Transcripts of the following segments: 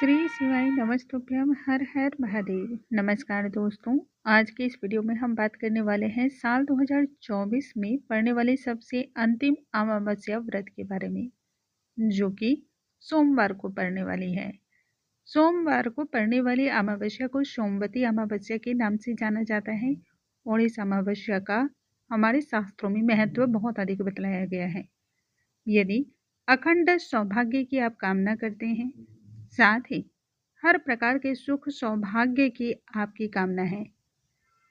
श्री शिवाय नमस्तुभ्यम हर हर महादेव। नमस्कार दोस्तों, आज के इस वीडियो में हम बात करने वाले हैं साल 2024 में पड़ने वाले सबसे अंतिम अमावस्या व्रत के बारे में, जो कि सोमवार को पड़ने वाली है। सोमवार को पड़ने वाली अमावस्या को सोमवती अमावस्या के नाम से जाना जाता है और इस अमावस्या का हमारे शास्त्रों में महत्व बहुत अधिक बतलाया गया है। यदि अखंड सौभाग्य की आप कामना करते हैं, साथ ही हर प्रकार के सुख सौभाग्य की आपकी कामना है,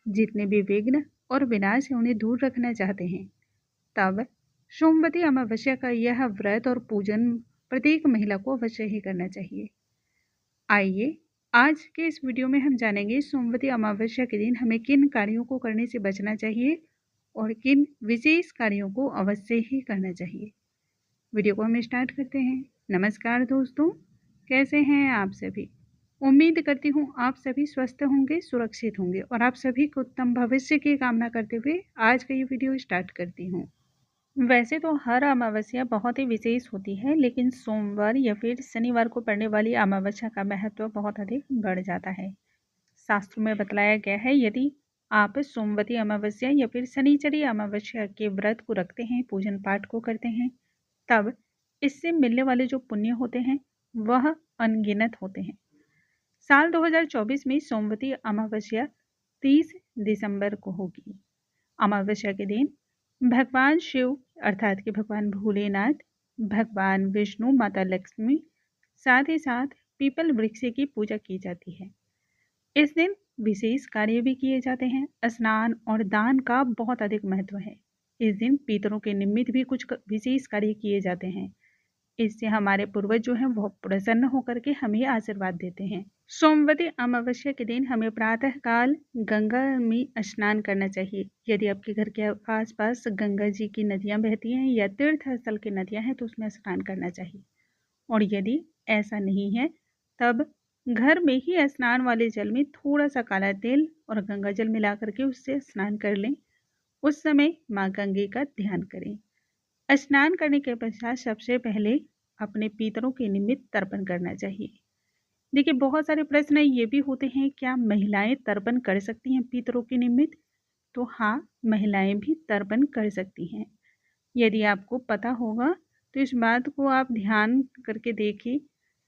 जितने भी विघ्न और विनाश है उन्हें दूर रखना चाहते हैं, तब सोमवती अमावस्या का यह व्रत और पूजन प्रत्येक महिला को अवश्य ही करना चाहिए। आइए आज के इस वीडियो में हम जानेंगे सोमवती अमावस्या के दिन हमें किन कार्यों को करने से बचना चाहिए और किन विशेष कार्यों को अवश्य ही करना चाहिए। वीडियो को हम स्टार्ट करते हैं। नमस्कार दोस्तों, कैसे हैं आप सभी? उम्मीद करती हूँ आप सभी स्वस्थ होंगे, सुरक्षित होंगे और आप सभी को उत्तम भविष्य की कामना करते हुए आज का ये वीडियो स्टार्ट करती हूँ। वैसे तो हर अमावस्या बहुत ही विशेष होती है, लेकिन सोमवार या फिर शनिवार को पड़ने वाली अमावस्या का महत्व बहुत अधिक बढ़ जाता है। शास्त्र में बतलाया गया है, यदि आप सोमवती अमावस्या या फिर शनिचरी अमावस्या के व्रत को रखते हैं, पूजन पाठ को करते हैं, तब इससे मिलने वाले जो पुण्य होते हैं वह अनगिनत होते हैं। साल 2024 में सोमवती अमावस्या 30 दिसंबर को होगी। अमावस्या के दिन भगवान शिव अर्थात कि भगवान भोलेनाथ, भगवान विष्णु, माता लक्ष्मी, साथ ही साथ पीपल वृक्ष की पूजा की जाती है। इस दिन विशेष कार्य भी किए जाते हैं। स्नान और दान का बहुत अधिक महत्व है। इस दिन पितरों के निमित्त भी कुछ विशेष कार्य किए जाते हैं। इससे हमारे पूर्वज जो हैं वह प्रसन्न होकर के हमें आशीर्वाद देते हैं। सोमवती अमावस्या के दिन हमें प्रातः काल गंगा में स्नान करना चाहिए। यदि आपके घर के आसपास गंगा जी की नदियां बहती हैं या तीर्थ स्थल की नदियां हैं तो उसमें स्नान करना चाहिए। और यदि ऐसा नहीं है तब घर में ही स्नान वाले जल में थोड़ा सा काला तेल और गंगा जल मिला करके उससे स्नान कर लें। उस समय माँ गंगे का ध्यान करें। स्नान करने के पश्चात सबसे पहले अपने पितरों के निमित्त तर्पण करना चाहिए। देखिए, बहुत सारे प्रश्न ये भी होते हैं, क्या महिलाएं तर्पण कर सकती हैं पितरों के निमित्त? तो हाँ, महिलाएं भी तर्पण कर सकती हैं। यदि आपको पता होगा तो इस बात को आप ध्यान करके देखिए।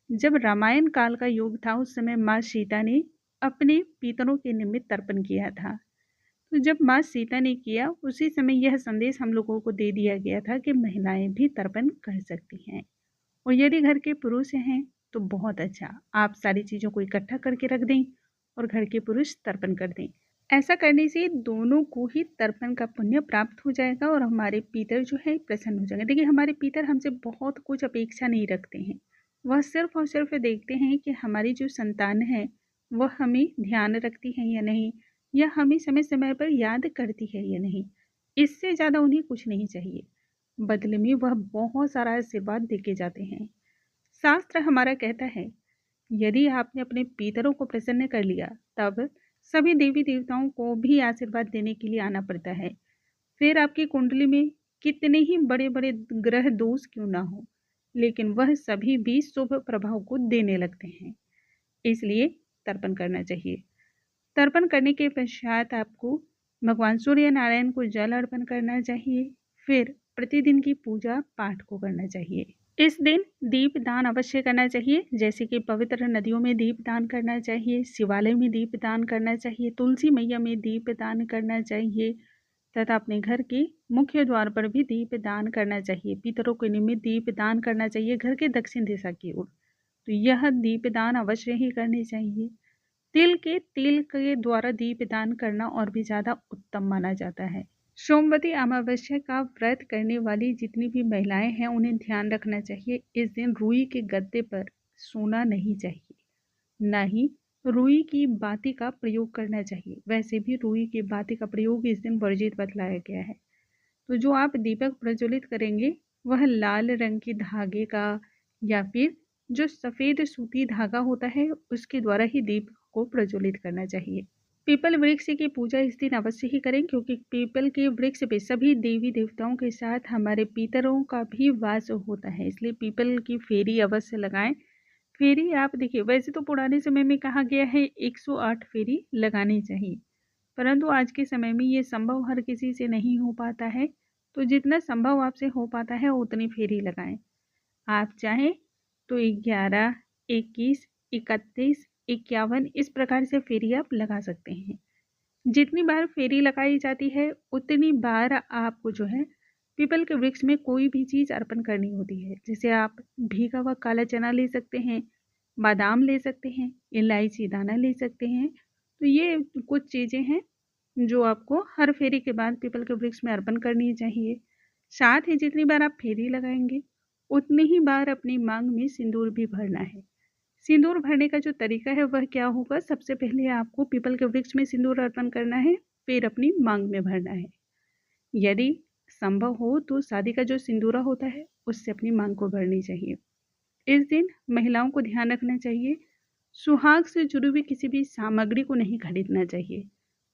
जब रामायण काल का युग था उस समय माँ सीता ने अपने पितरों के निमित्त तर्पण किया था। तो जब माँ सीता ने किया उसी समय यह संदेश हम लोगों को दे दिया गया था कि महिलाएं भी तर्पण कर सकती हैं। और यदि घर के पुरुष हैं तो बहुत अच्छा, आप सारी चीज़ों को इकट्ठा करके रख दें और घर के पुरुष तर्पण कर दें। ऐसा करने से दोनों को ही तर्पण का पुण्य प्राप्त हो जाएगा और हमारे पितर जो है प्रसन्न हो जाएंगे। देखिए, हमारे पितर हमसे बहुत कुछ अपेक्षा नहीं रखते हैं। वह सिर्फ और सिर्फ देखते हैं कि हमारी जो संतान है वह हमें ध्यान रखती है या नहीं, या हमें समय समय पर याद करती है या नहीं। इससे ज़्यादा उन्हें कुछ नहीं चाहिए। बदले में वह बहुत सारा आशीर्वाद देके जाते हैं। शास्त्र हमारा कहता है, यदि आपने अपने पितरों को प्रसन्न कर लिया तब सभी देवी देवताओं को भी आशीर्वाद देने के लिए आना पड़ता है। फिर आपकी कुंडली में कितने ही बड़े बड़े ग्रह दोष क्यों ना हो, लेकिन वह सभी भी शुभ प्रभाव को देने लगते हैं। इसलिए तर्पण करना चाहिए। तर्पण करने के पश्चात आपको भगवान सूर्य नारायण को जल अर्पण करना चाहिए। फिर प्रतिदिन की पूजा पाठ को करना चाहिए। इस दिन दीप दान अवश्य करना चाहिए, जैसे कि पवित्र नदियों में दीप दान करना चाहिए, शिवालय में दीप दान करना चाहिए, तुलसी मैया में दीप दान करना चाहिए तथा अपने घर के मुख्य द्वार पर भी दीप दान करना चाहिए। पितरों के निमित्त दीप दान करना चाहिए घर के दक्षिण दिशा की ओर। तो यह दीप दान अवश्य ही करनी चाहिए। तिल के द्वारा दीप दान करना और भी ज़्यादा उत्तम माना जाता है। सोमवती अमावस्या का व्रत करने वाली जितनी भी महिलाएं हैं उन्हें ध्यान रखना चाहिए, इस दिन रुई के गद्दे पर सोना नहीं चाहिए, न ही रुई की बाती का प्रयोग करना चाहिए। वैसे भी रुई की बाती का प्रयोग इस दिन वर्जित बतलाया गया है। तो जो आप दीपक प्रज्वलित करेंगे वह लाल रंग के धागे का या फिर जो सफ़ेद सूती धागा होता है उसके द्वारा ही दीप को प्रज्वलित करना चाहिए। पीपल वृक्ष की पूजा इस दिन अवश्य ही करें, क्योंकि पीपल के वृक्ष पे सभी देवी देवताओं के साथ हमारे पितरों का भी वास होता है। इसलिए पीपल की फेरी अवश्य लगाएं फेरी आप देखिए, वैसे तो पुराने समय में कहा गया है 108 फेरी लगानी चाहिए, परंतु आज के समय में ये संभव हर किसी से नहीं हो पाता है। तो जितना संभव आपसे हो पाता है उतनी फेरी लगाएं। आप चाहें तो 11, 21, 31, 51 इस प्रकार से फेरी आप लगा सकते हैं। जितनी बार फेरी लगाई जाती है उतनी बार आपको जो है पीपल के वृक्ष में कोई भी चीज़ अर्पण करनी होती है। जैसे आप भीगा हुआ काला चना ले सकते हैं, बादाम ले सकते हैं, इलायची दाना ले सकते हैं। तो ये कुछ चीज़ें हैं जो आपको हर फेरी के बाद पीपल के वृक्ष में अर्पण करनी चाहिए। साथ ही जितनी बार आप फेरी लगाएंगे उतनी ही बार अपनी मांग में सिंदूर भी भरना है। सिंदूर भरने का जो तरीका है वह क्या होगा, सबसे पहले आपको पीपल के वृक्ष में सिंदूर अर्पण करना है, फिर अपनी मांग में भरना है। यदि संभव हो तो शादी का जो सिंदूरा होता है उससे अपनी मांग को भरनी चाहिए। इस दिन महिलाओं को ध्यान रखना चाहिए, सुहाग से जुड़ी हुई किसी भी सामग्री को नहीं खरीदना चाहिए।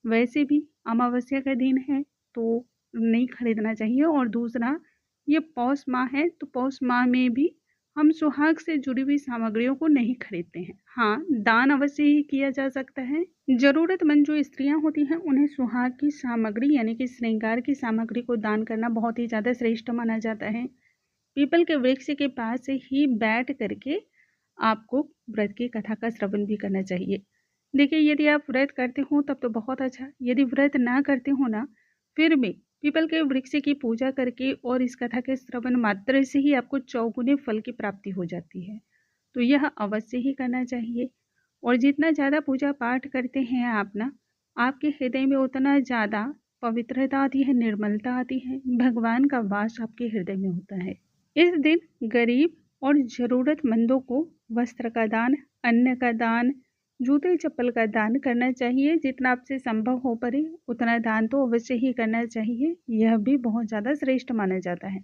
वैसे भी अमावस्या का दिन है तो नहीं खरीदना चाहिए। और दूसरा, ये पौष माह है तो पौष माह में भी हम सुहाग से जुड़ी हुई सामग्रियों को नहीं खरीदते हैं। हाँ, दान अवश्य ही किया जा सकता है। जरूरतमंद जो स्त्रियां होती हैं उन्हें सुहाग की सामग्री यानी कि श्रृंगार की सामग्री को दान करना बहुत ही ज़्यादा श्रेष्ठ माना जाता है। पीपल के वृक्ष के पास ही बैठ करके आपको व्रत की कथा का श्रवण भी करना चाहिए। देखिए, यदि आप व्रत करते हो तब तो बहुत अच्छा, यदि व्रत ना करते हो ना, फिर भी पीपल के वृक्ष की पूजा करके और इस कथा के श्रवण मात्र से ही आपको चौगुने फल की प्राप्ति हो जाती है। तो यह अवश्य ही करना चाहिए। और जितना ज़्यादा पूजा पाठ करते हैं आप ना, आपके हृदय में उतना ज़्यादा पवित्रता आती है, निर्मलता आती है, भगवान का वास आपके हृदय में होता है। इस दिन गरीब और ज़रूरतमंदों को वस्त्र का दान, अन्न का दान, जूते चप्पल का दान करना चाहिए। जितना आपसे संभव हो पाए उतना दान तो अवश्य ही करना चाहिए। यह भी बहुत ज़्यादा श्रेष्ठ माना जाता है।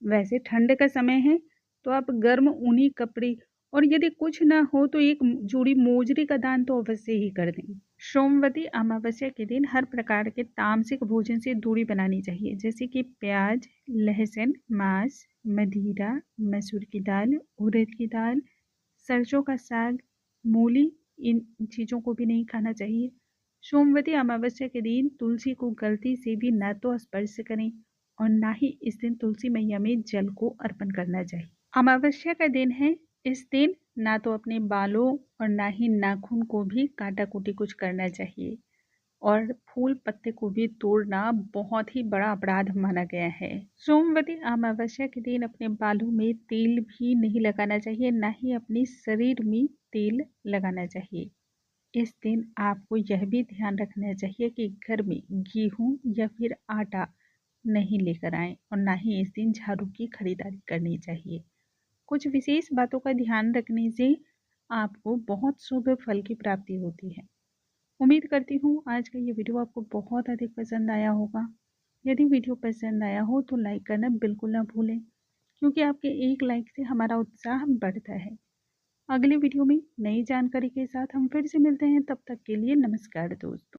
वैसे ठंड का समय है तो आप गर्म ऊनी कपड़े और यदि कुछ ना हो तो एक जोड़ी मोजरी का दान तो अवश्य ही कर दें। सोमवती अमावस्या के दिन हर प्रकार के तामसिक भोजन से दूरी बनानी चाहिए, जैसे कि प्याज, लहसुन, मांस, मदिरा, मसूर की दाल, उड़द की दाल, सरसों का साग, मूली, इन चीज़ों को भी नहीं खाना चाहिए। सोमवती अमावस्या के दिन तुलसी को गलती से भी न तो स्पर्श करें और ना ही इस दिन तुलसी मैया में जल को अर्पण करना चाहिए। अमावस्या का दिन है, इस दिन ना तो अपने बालों और ना ही नाखून को भी काटा कुटी कुछ करना चाहिए। और फूल पत्ते को भी तोड़ना बहुत ही बड़ा अपराध माना गया है। सोमवती अमावस्या के दिन अपने बालों में तेल भी नहीं लगाना चाहिए, ना ही अपने शरीर में तेल लगाना चाहिए। इस दिन आपको यह भी ध्यान रखना चाहिए कि घर में गेहूं या फिर आटा नहीं लेकर आएं और ना ही इस दिन झाड़ू की खरीदारी करनी चाहिए। कुछ विशेष बातों का ध्यान रखने से आपको बहुत शुभ फल की प्राप्ति होती है। उम्मीद करती हूँ आज का ये वीडियो आपको बहुत अधिक पसंद आया होगा। यदि वीडियो पसंद आया हो तो लाइक करना बिल्कुल ना भूलें, क्योंकि आपके एक लाइक से हमारा उत्साह बढ़ता है। अगले वीडियो में नई जानकारी के साथ हम फिर से मिलते हैं, तब तक के लिए नमस्कार दोस्तों।